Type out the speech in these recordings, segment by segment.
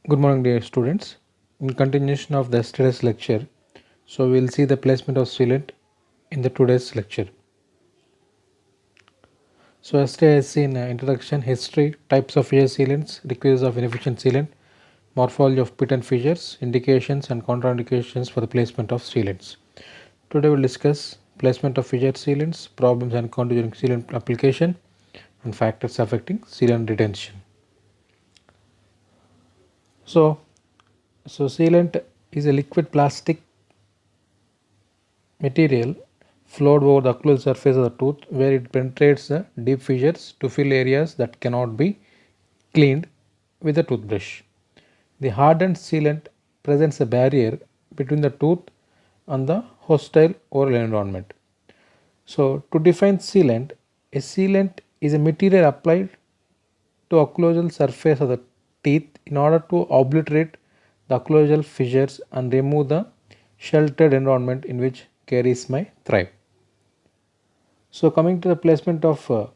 Good morning, dear students. In continuation of the yesterday's lecture, we will see the placement of sealant in the today's lecture. So, yesterday I seen introduction, history, types of fissure sealants, requisites of inefficient sealant, morphology of pit and fissures, indications and contraindications for the placement of sealants. Today we will discuss placement of fissure sealants, problems encountered during sealant application, and factors affecting sealant retention. So, sealant is a liquid plastic material flowed over the occlusal surface of the tooth where it penetrates the deep fissures to fill areas that cannot be cleaned with a toothbrush. The hardened sealant presents a barrier between the tooth and the hostile oral environment. So, to define sealant, a sealant is a material applied to occlusal surface of the teeth in order to obliterate the occlusal fissures and remove the sheltered environment in which caries may thrive. So, coming to the placement of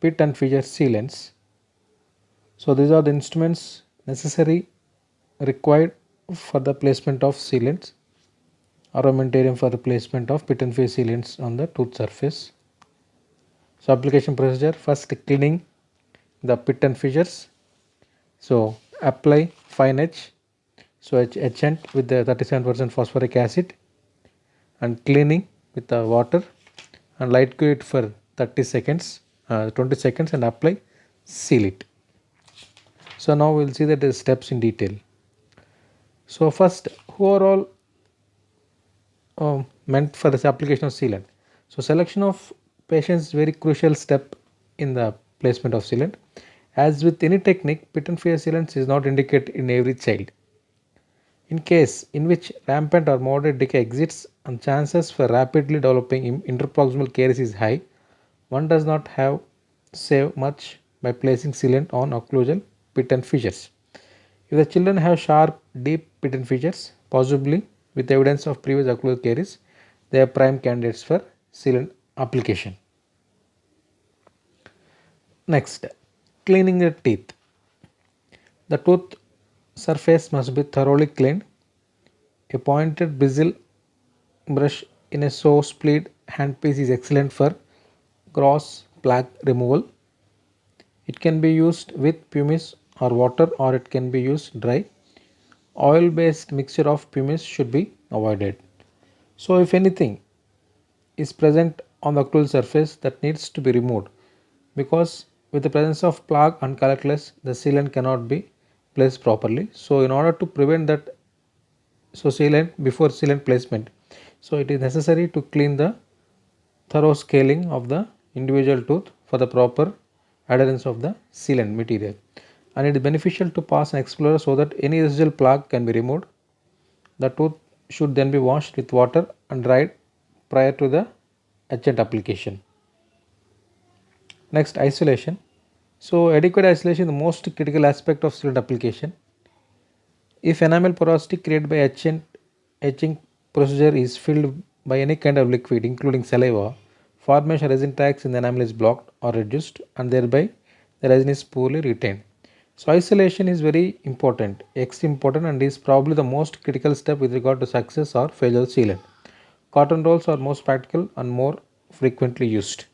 pit and fissure sealants. So, these are the instruments necessary required for the placement of sealants. Armamentarium for the placement of pit and fissure sealants on the tooth surface. So, application procedure, first cleaning the pit and fissures. So, apply fine edge. So, etchant with the 37% phosphoric acid and cleaning with the water and light cool it for 30 seconds, 20 seconds and apply, seal it. So, now we will see the steps in detail. So, first, who are all meant for this application of sealant? So, selection of patients is very crucial step in the placement of sealant. As with any technique, pit and fissure sealant is not indicated in every child. In case in which rampant or moderate decay exists and chances for rapidly developing interproximal caries is high, one does not have save much by placing sealant on occlusal pit and fissures. If the children have sharp, deep pit and fissures, possibly with evidence of previous occlusal caries, they are prime candidates for sealant application. Next, cleaning the teeth. The tooth surface must be thoroughly cleaned. A pointed bristle brush in a saw split handpiece is excellent for gross plaque removal. It can be used with pumice or water or it can be used dry. Oil based mixture of pumice should be avoided. So, if anything is present on the occlusal surface that needs to be removed because with the presence of plaque and calculus the sealant cannot be placed properly. So, in order to prevent that, sealant before sealant placement, so it is necessary to clean the thorough scaling of the individual tooth for the proper adherence of the sealant material, and it is beneficial to pass an explorer so that any residual plaque can be removed. The tooth should then be washed with water and dried prior to the etchant application. Next, isolation. So, adequate isolation is the most critical aspect of sealant application. If enamel porosity created by etching procedure is filled by any kind of liquid including saliva, formation of resin tags in the enamel is blocked or reduced and thereby the resin is poorly retained. So, isolation is very important, extremely important, and is probably the most critical step with regard to success or failure of sealant. Cotton rolls are most practical and more frequently used.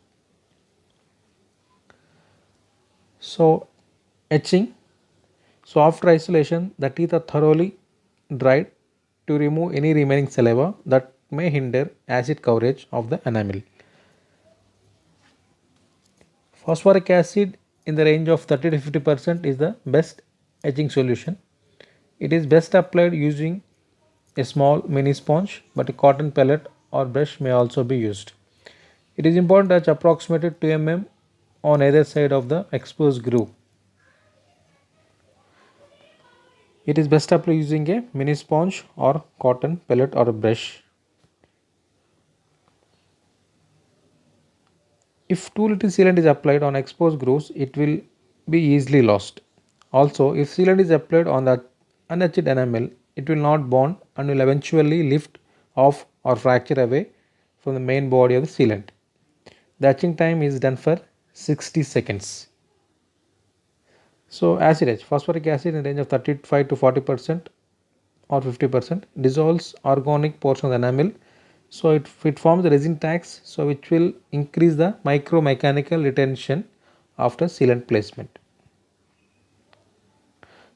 So, etching. So, after isolation, the teeth are thoroughly dried to remove any remaining saliva that may hinder acid coverage of the enamel. Phosphoric acid in the range of 30 to 50% is the best etching solution. It is best applied using a small mini sponge, but a cotton pellet or brush may also be used. It is important to touch approximately 2 mm on either side of the exposed groove. It is best applied using a mini sponge or cotton pellet or a brush. If too little sealant is applied on exposed grooves, it will be easily lost. Also, if sealant is applied on the unetched enamel, it will not bond and will eventually lift off or fracture away from the main body of the sealant. The etching time is done for 60 seconds. So acid H, phosphoric acid in the range of 35 to 40% or 50% dissolves organic portion of the enamel. So it forms the resin tags, so which will increase the micromechanical retention after sealant placement.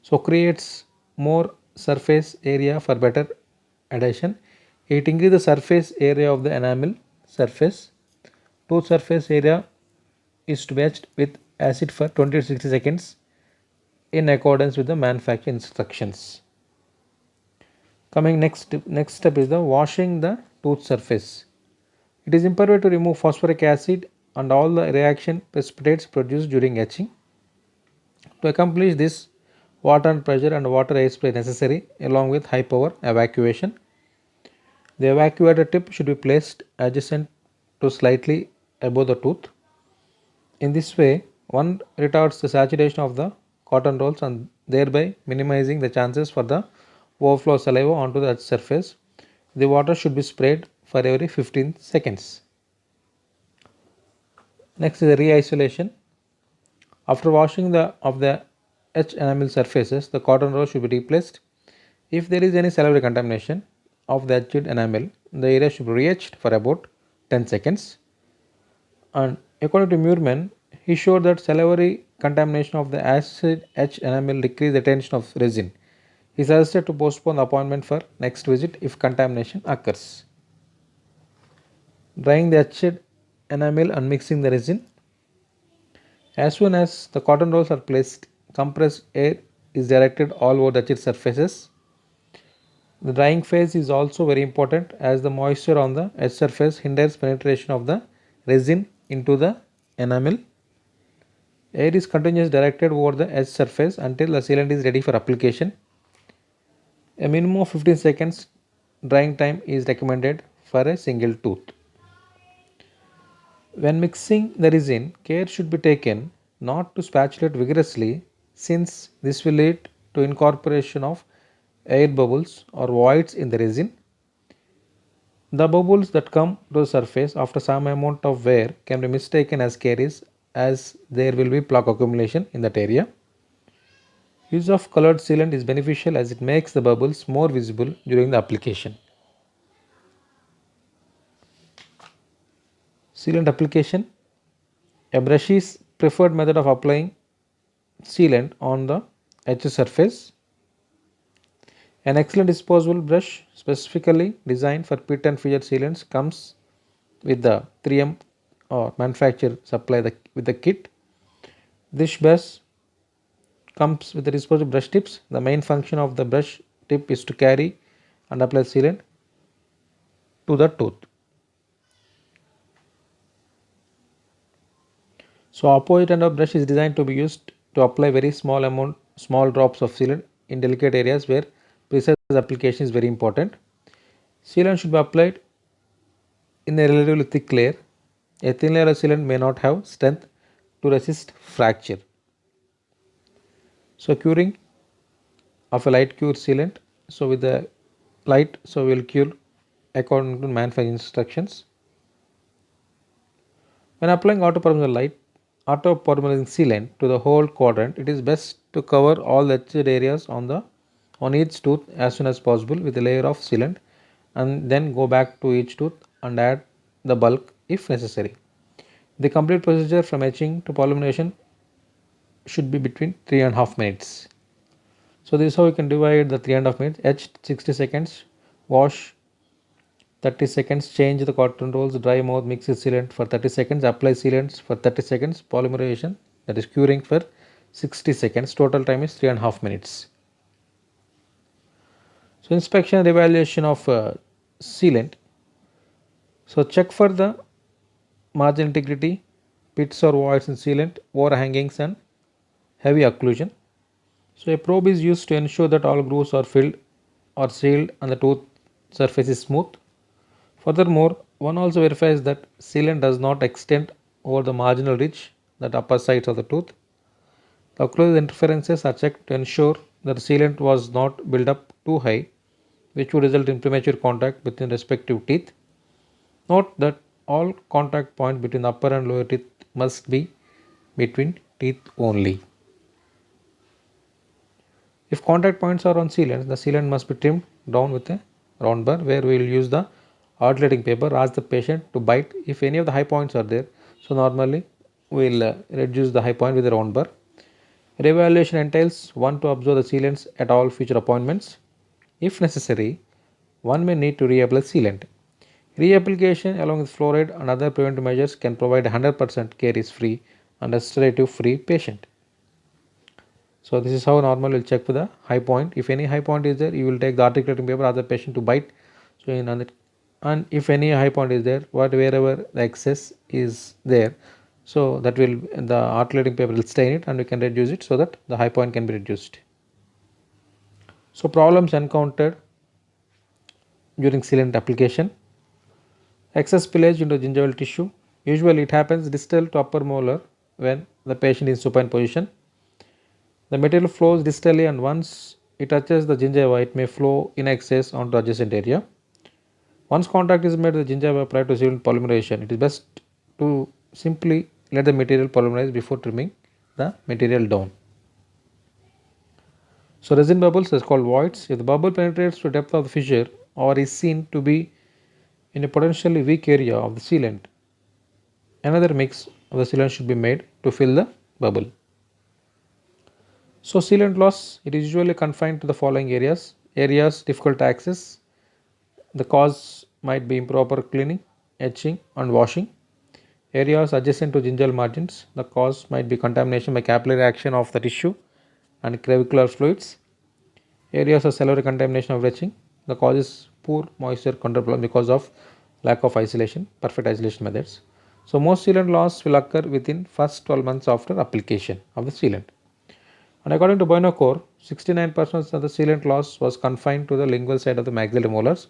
So creates more surface area for better adhesion. It increases the surface area of the enamel surface. Tooth surface area is to be etched with acid for 20 to 60 seconds in accordance with the manufacturer instructions. Coming next step is the washing the tooth surface. It is imperative to remove phosphoric acid and all the reaction precipitates produced during etching. To accomplish this, water and pressure and water airspray necessary along with high power evacuation. The evacuator tip should be placed adjacent to slightly above the tooth. In this way, one retards the saturation of the cotton rolls and thereby minimizing the chances for the overflow of saliva onto the surface. The water should be sprayed for every 15 seconds. Next is the re-isolation. After washing the etched enamel surfaces, the cotton roll should be replaced. If there is any salivary contamination of the etched enamel, the area should be re-etched for about 10 seconds. And according to Muirman, he showed that salivary contamination of the acid etched enamel decreased the tension of resin. He suggested to postpone the appointment for next visit if contamination occurs. Drying the etched enamel and mixing the resin. As soon as the cotton rolls are placed, compressed air is directed all over the etched surfaces. The drying phase is also very important as the moisture on the etched surface hinders penetration of the resin into the enamel. Air is continuously directed over the edge surface until the sealant is ready for application. A minimum of 15 seconds drying time is recommended for a single tooth. When mixing the resin, care should be taken not to spatulate vigorously since this will lead to incorporation of air bubbles or voids in the resin. The bubbles that come to the surface after some amount of wear can be mistaken as caries as there will be plaque accumulation in that area. Use of colored sealant is beneficial as it makes the bubbles more visible during the application. Sealant application. A brush is preferred method of applying sealant on the etched surface. An excellent disposable brush specifically designed for pit and fissure sealants comes with the 3M or manufacturer supply with the kit. This brush comes with the disposable brush tips. The main function of the brush tip is to carry and apply sealant to the tooth. So opposite end of brush is designed to be used to apply very small drops of sealant in delicate areas where precise application is very important. Sealant should be applied in a relatively thick layer. A thin layer of sealant may not have strength to resist fracture. So curing of a light cure sealant. So with the light, so we will cure according to manufacturing instructions. When applying autopolymerizing sealant to the whole quadrant, it is best to cover all the etched areas on each tooth as soon as possible with a layer of sealant and then go back to each tooth and add the bulk if necessary. The complete procedure from etching to polymerization should be between 3.5 minutes. So this is how you can divide the 3.5 minutes. Etched 60 seconds, wash 30 seconds, change the cotton rolls, dry mouth, mix with sealant for 30 seconds, apply sealants for 30 seconds, polymerization, that is curing, for 60 seconds. Total time is 3.5 minutes. So inspection and evaluation of sealant. So check for the margin integrity, pits or voids in sealant, overhangings and heavy occlusion. So a probe is used to ensure that all grooves are filled or sealed and the tooth surface is smooth. Furthermore, one also verifies that sealant does not extend over the marginal ridge, the upper sides of the tooth. The occlusal interferences are checked to ensure that the sealant was not built up too high, which would result in premature contact between respective teeth. Note that all contact points between the upper and lower teeth must be between teeth only. If contact points are on sealant, the sealant must be trimmed down with a round bar where we will use the alternating paper. Ask the patient to bite if any of the high points are there. So normally we will reduce the high point with a round bar. Reevaluation entails one to observe the sealants at all future appointments. If necessary, one may need to reapply sealant. Reapplication along with fluoride and other preventive measures can provide 100% caries free and restorative free patient. So this is how normal will check for the high point. If any high point is there, you will take the articulating paper, ask the patient to bite. So in other, and if any high point is there, wherever the excess is there, so that will the articulating paper will stain it and we can reduce it so that the high point can be reduced. So problems encountered during sealant application. Excess spillage into gingival tissue. Usually it happens distal to upper molar when the patient is supine position. The material flows distally and once it touches the gingiva, it may flow in excess onto the adjacent area. Once contact is made with the gingiva prior to sealant polymerization, it is best to simply let the material polymerize before trimming the material down. So resin bubbles is called voids. If the bubble penetrates to depth of the fissure or is seen to be in a potentially weak area of the sealant, another mix of the sealant should be made to fill the bubble. So sealant loss, it is usually confined to the following areas. Areas difficult to access. The cause might be improper cleaning, etching and washing. Areas adjacent to gingival margins. The cause might be contamination by capillary action of the tissue and clavicular fluids. Areas of cellular contamination of retching. The cause is poor moisture control because of lack of isolation, perfect isolation methods. So most sealant loss will occur within first 12 months after application of the sealant. And according to Buonocore, 69% of the sealant loss was confined to the lingual side of the maxillary molars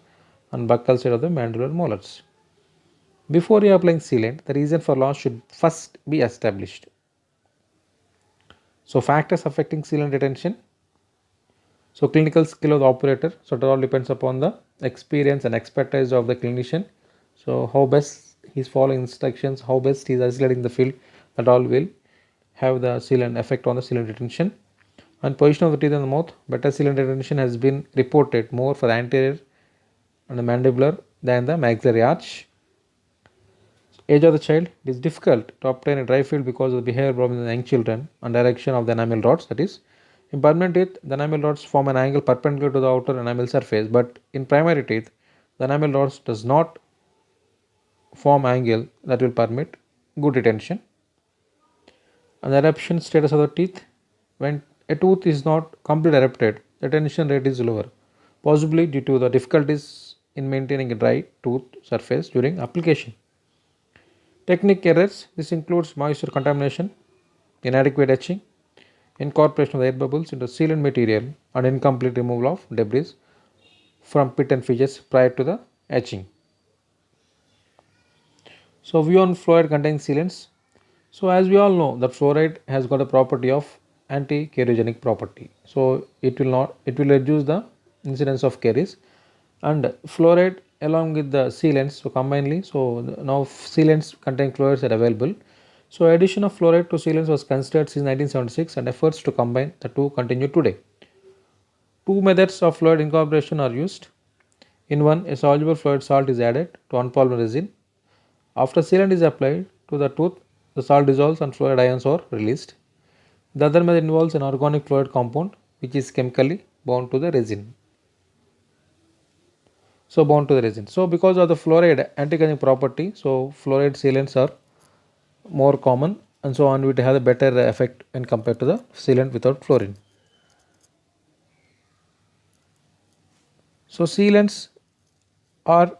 and buccal side of the mandibular molars. Before reapplying sealant, the reason for loss should first be established. So factors affecting sealant retention. So clinical skill of the operator. So it all depends upon the experience and expertise of the clinician. So how best he is following instructions, how best he is isolating the field, that all will have the sealant effect on the sealant retention. And position of the teeth in the mouth. Better sealant retention has been reported more for the anterior and the mandibular than the maxillary arch. Age of the child. It is difficult to obtain a dry field because of the behavior problems in the young children and direction of the enamel rods. That is, in permanent teeth, the enamel rods form an angle perpendicular to the outer enamel surface, but in primary teeth, the enamel rods does not form angle that will permit good retention. And the eruption status of the teeth. When a tooth is not completely erupted, the retention rate is lower, possibly due to the difficulties in maintaining a dry tooth surface during application. Technique errors. This includes moisture contamination, inadequate etching, incorporation of the air bubbles into sealant material, and incomplete removal of debris from pit and fissures prior to the etching. So view on fluoride containing sealants. So as we all know that fluoride has got a property of anti-cariogenic property. So it will reduce the incidence of caries, and fluoride along with the sealants, so combinedly, so now sealants containing fluorides are available. So addition of fluoride to sealants was considered since 1976 and efforts to combine the two continue today. Two methods of fluoride incorporation are used. In one, a soluble fluoride salt is added to unpolymer resin. After sealant is applied to the tooth, the salt dissolves and fluoride ions are released. The other method involves an organic fluoride compound which is chemically bound to the resin. So bound to the resin. So because of the fluoride anti-cariogenic property, so fluoride sealants are more common and so on, it has a better effect when compared to the sealant without fluorine. So sealants are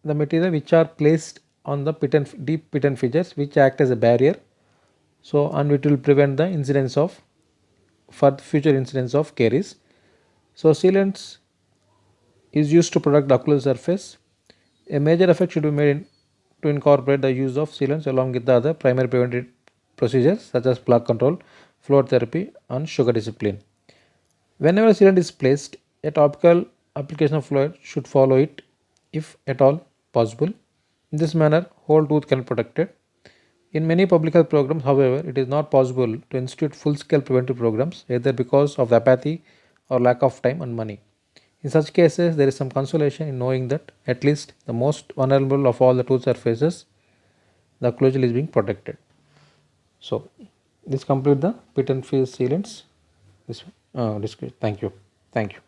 the material which are placed on the deep pit and fissures which act as a barrier, so and it will prevent the incidence of future incidence of caries. So sealants is used to protect the occlusal surface. A major effort should be made to incorporate the use of sealants along with the other primary preventive procedures such as plaque control, fluoride therapy and sugar discipline. Whenever sealant is placed, a topical application of fluoride should follow it if at all possible. In this manner, whole tooth can be protected. In many public health programs, however, it is not possible to institute full scale preventive programs either because of apathy or lack of time and money. In such cases, there is some consolation in knowing that at least the most vulnerable of all the tooth surfaces, the occlusal, is being protected. So, this completes the pit and fill sealants. This, thank you. Thank you.